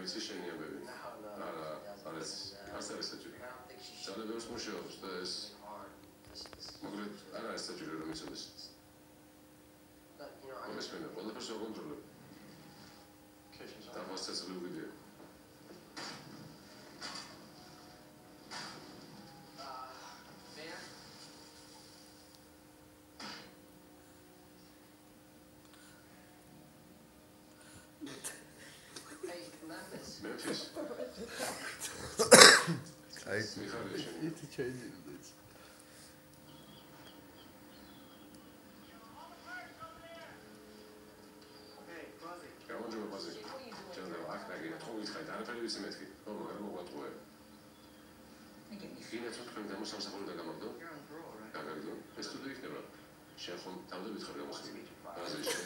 ვიცი შენი ამბები. არა, არც არის საჭირო. ძალიან ბევრს მუშაობს და ეს მაგრამ არ არის საჭირო რომ იცოდეს. მესმენა, ყველაფერს ვაკონტროლებ. დავასწრებული ვიდეო. Memphis. It's changing this. გამარჯობა ბაზი. ჩემო აქ ნაგია თხოვით ხარ არაფერი ვიცი მეთქი. ხო, მაგრამ მოგვატყუე. იქნებ თქვენ გამოსამსახური და გამარჯობა. გაგაგდო. ეს თუ იქნება. შენ ხომ თავდებით ხარ გამოსული. ბაზი შენ